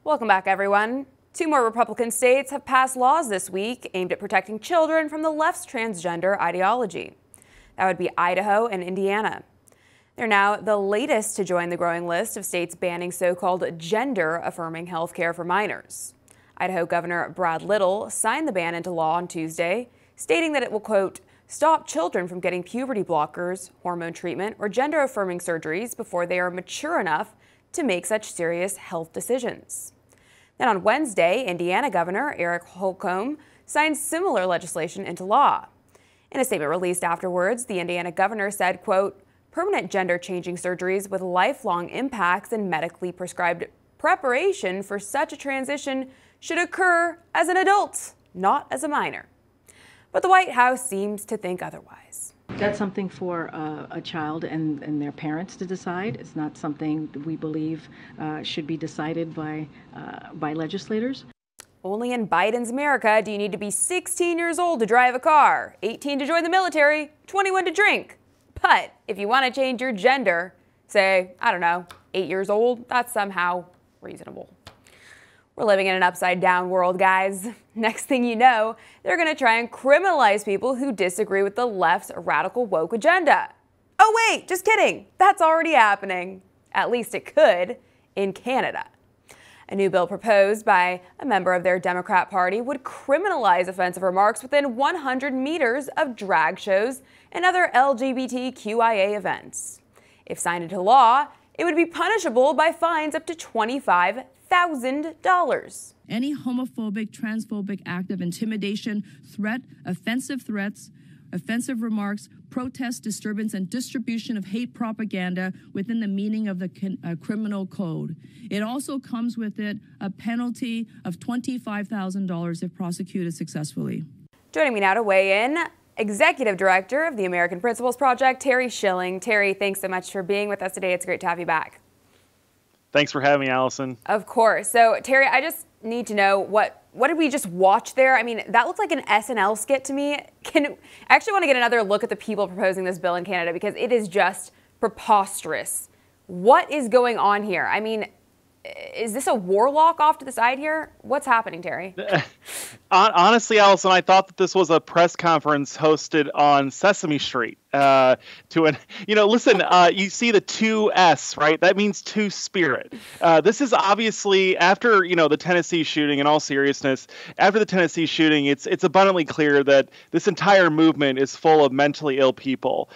Welcome back, everyone. 2 more Republican states have passed laws this week aimed at protecting children from the left's transgender ideology. That would be Idaho and Indiana. They're now the latest to join the growing list of states banning so-called gender-affirming health care for minors. Idaho Governor Brad Little signed the ban into law on Tuesday, stating that it will, quote, stop children from getting puberty blockers, hormone treatment, or gender-affirming surgeries before they are mature enough to make such serious health decisions. Then on Wednesday, Indiana Governor Eric Holcomb signed similar legislation into law. In a statement released afterwards, the Indiana governor said, quote, permanent gender-changing surgeries with lifelong impacts and medically prescribed preparation for such a transition should occur as an adult, not as a minor. But the White House seems to think otherwise. That's something for a child and their parents to decide. It's not something that we believe should be decided by legislators. Only in Biden's America do you need to be 16 years old to drive a car, 18 to join the military, 21 to drink. But if you want to change your gender, say, I don't know, 8 years old, that's somehow reasonable. We're living in an upside-down world, guys. Next thing you know, they're going to try and criminalize people who disagree with the left's radical woke agenda. Oh wait, just kidding. That's already happening. At least it could in Canada. A new bill proposed by a member of their Democrat Party would criminalize offensive remarks within 100 meters of drag shows and other LGBTQIA events. If signed into law, it would be punishable by fines up to $25,000. Any homophobic, transphobic act of intimidation, threat, offensive threats, offensive remarks, protest, disturbance, and distribution of hate propaganda within the meaning of the criminal code. It also comes with it a penalty of $25,000 if prosecuted successfully. Joining me now to weigh in, Executive Director of the American Principles Project, Terry Schilling. Terry, thanks so much for being with us today. It's great to have you back. Thanks for having me, Allison. Of course. So, Terry, I just need to know what did we just watch there? I mean, that looked like an SNL skit to me. I actually want to get another look at the people proposing this bill in Canada because it is just preposterous. What is going on here? I mean, is this a warlock off to the side here? What's happening, Terry? Honestly, Allison, I thought that this was a press conference hosted on Sesame Street. Listen, you see the 2S, right? That means two spirit. This is obviously after, the Tennessee shooting. In all seriousness, after the Tennessee shooting, it's abundantly clear that this entire movement is full of mentally ill people.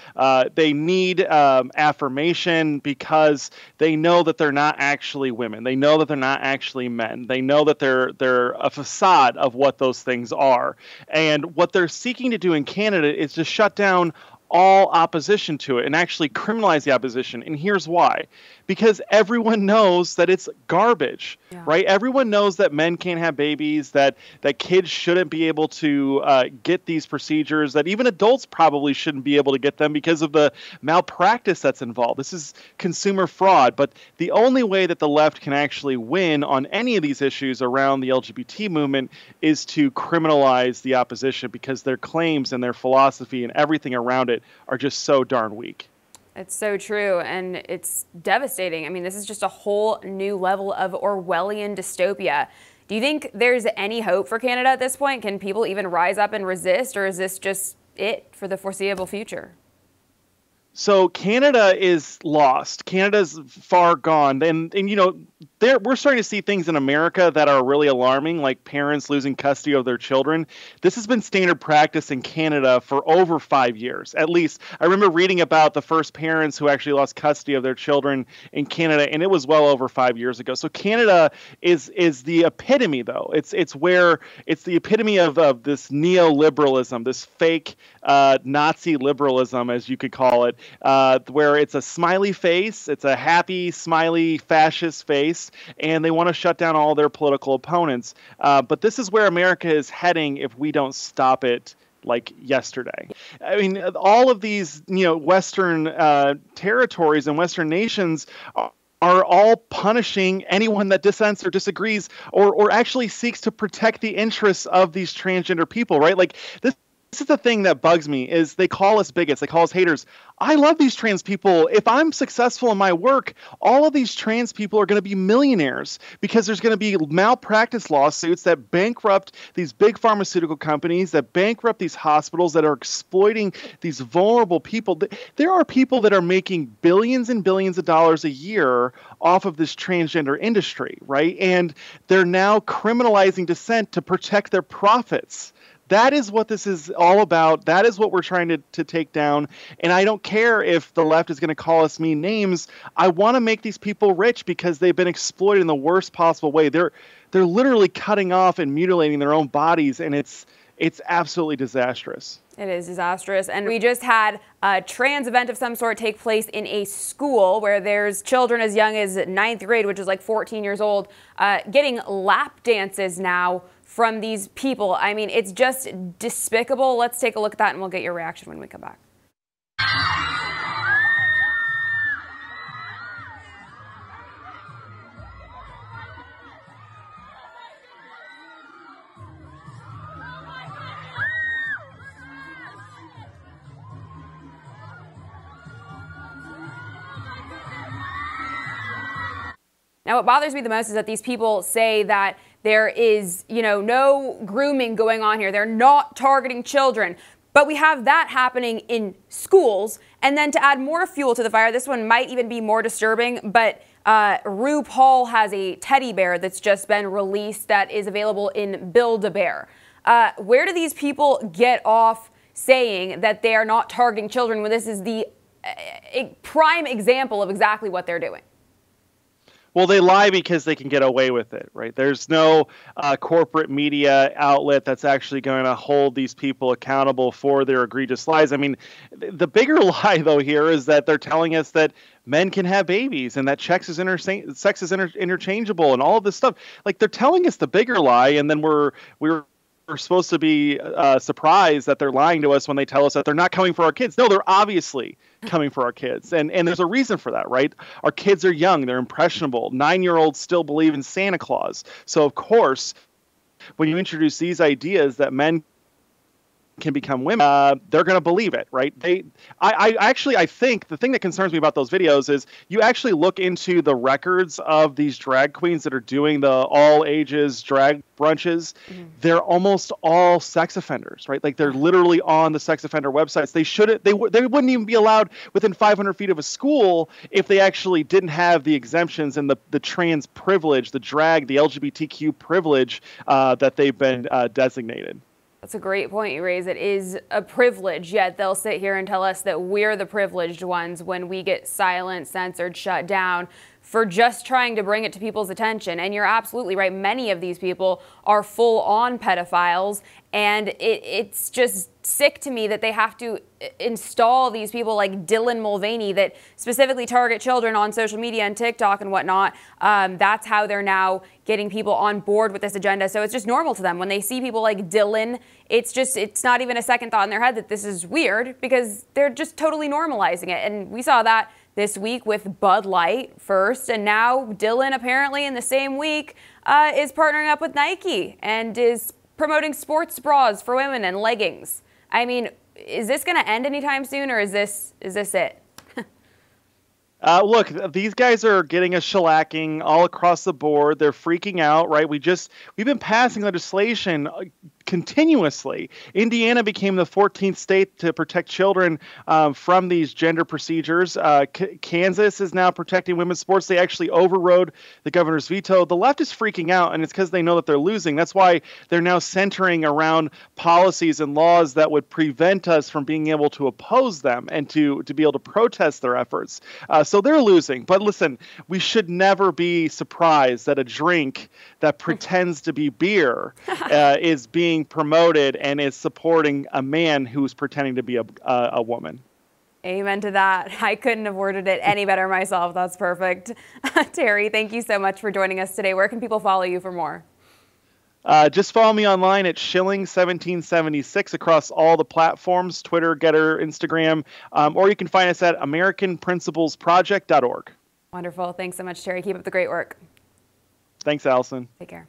They need affirmation because they know that they're not actually women. They know that they're not actually men. They know that they're a facade of what those things are. And what they're seeking to do in Canada is to shut down all opposition to it and actually criminalize the opposition. And here's why. Because everyone knows that it's garbage, right? Everyone knows that men can't have babies, that kids shouldn't be able to get these procedures, that even adults probably shouldn't be able to get them because of the malpractice that's involved. This is consumer fraud. But the only way that the left can actually win on any of these issues around the LGBT movement is to criminalize the opposition because their claims and their philosophy and everything around it are just so darn weak. It's so true, and it's devastating. I mean, this is just a whole new level of Orwellian dystopia. Do you think there's any hope for Canada at this point? Can people even rise up and resist, or is this just it for the foreseeable future? So Canada is lost. Canada's far gone. And we're starting to see things in America that are really alarming, like parents losing custody of their children. This has been standard practice in Canada for over 5 years, at least. I remember reading about the first parents who actually lost custody of their children in Canada, and it was well over 5 years ago. So Canada is the epitome, though. It's the epitome of this neoliberalism, this fake Nazi liberalism, as you could call it. Where it's a smiley face, it's a happy, smiley, fascist face, and they want to shut down all their political opponents. But this is where America is heading if we don't stop it like yesterday. I mean, all of these, Western territories and Western nations are all punishing anyone that dissents or disagrees or actually seeks to protect the interests of these transgender people, right? Like this This is the thing that bugs me is they call us bigots. They call us haters. I love these trans people. If I'm successful in my work, all of these trans people are going to be millionaires because there's going to be malpractice lawsuits that bankrupt these big pharmaceutical companies, that bankrupt these hospitals that are exploiting these vulnerable people. There are people that are making billions and billions of dollars a year off of this transgender industry, right? And they're now criminalizing dissent to protect their profits. That is what this is all about. That is what we're trying to take down. And I don't care if the left is going to call us mean names. I want to make these people rich because they've been exploited in the worst possible way. They're literally cutting off and mutilating their own bodies, and it's absolutely disastrous. It is disastrous. And we just had a trans event of some sort take place in a school where there's children as young as 9th grade, which is like 14 years old, getting lap dances now from these people. I mean, it's just despicable. Let's take a look at that and we'll get your reaction when we come back. Now, what bothers me the most is that these people say that there is, no grooming going on here. They're not targeting children. But we have that happening in schools. And then to add more fuel to the fire, this one might even be more disturbing, but RuPaul has a teddy bear that's just been released that is available in Build-A-Bear. Where do these people get off saying that they are not targeting children when this is the prime example of exactly what they're doing? Well, they lie because they can get away with it, right? There's no corporate media outlet that's actually going to hold these people accountable for their egregious lies. I mean, the bigger lie, though, here is that they're telling us that men can have babies and that sex is interchangeable and all of this stuff. Like, they're telling us the bigger lie, and then we're supposed to be surprised that they're lying to us when they tell us that they're not coming for our kids. No, they're obviously coming for our kids. And there's a reason for that, right? Our kids are young. They're impressionable. 9-year-olds still believe in Santa Claus. So, of course, when you introduce these ideas that men can become women, they're going to believe it, right? I think the thing that concerns me about those videos is you actually look into the records of these drag queens that are doing the all ages drag brunches. Mm-hmm. They're almost all sex offenders, right? Like, they're literally on the sex offender websites. They wouldn't even be allowed within 500 feet of a school if they actually didn't have the exemptions and the trans privilege, the LGBTQ privilege that they've been designated. That's a great point you raise. It is a privilege, yet they'll sit here and tell us that we're the privileged ones when we get silenced, censored, shut down for just trying to bring it to people's attention. And you're absolutely right. Many of these people are full-on pedophiles, and it's just sick to me that they have to install these people like Dylan Mulvaney that specifically target children on social media and TikTok and whatnot. That's how they're now getting people on board with this agenda. So it's just normal to them. When they see people like Dylan, it's not even a second thought in their head that this is weird because they're just totally normalizing it. And we saw that this week with Bud Light first, and now Dylan apparently in the same week is partnering up with Nike and is promoting sports bras for women and leggings. I mean, is this going to end anytime soon, or is this it? Look, these guys are getting a shellacking all across the board. They're freaking out, right? We've been passing legislation continuously. Indiana became the 14th state to protect children from these gender procedures. Kansas is now protecting women's sports. They actually overrode the governor's veto. The left is freaking out, and it's because they know that they're losing. That's why they're now centering around policies and laws that would prevent us from being able to oppose them and to be able to protest their efforts. So they're losing. But listen, we should never be surprised that a drink that pretends to be beer is being promoted and is supporting a man who's pretending to be a woman. Amen to that. I couldn't have worded it any better myself. That's perfect. Terry, thank you so much for joining us today. Where can people follow you for more? Just follow me online at Schilling 1776 across all the platforms, Twitter, Getter, Instagram, or you can find us at AmericanPrinciplesProject.org. Wonderful. Thanks so much, Terry. Keep up the great work. Thanks, Allison. Take care.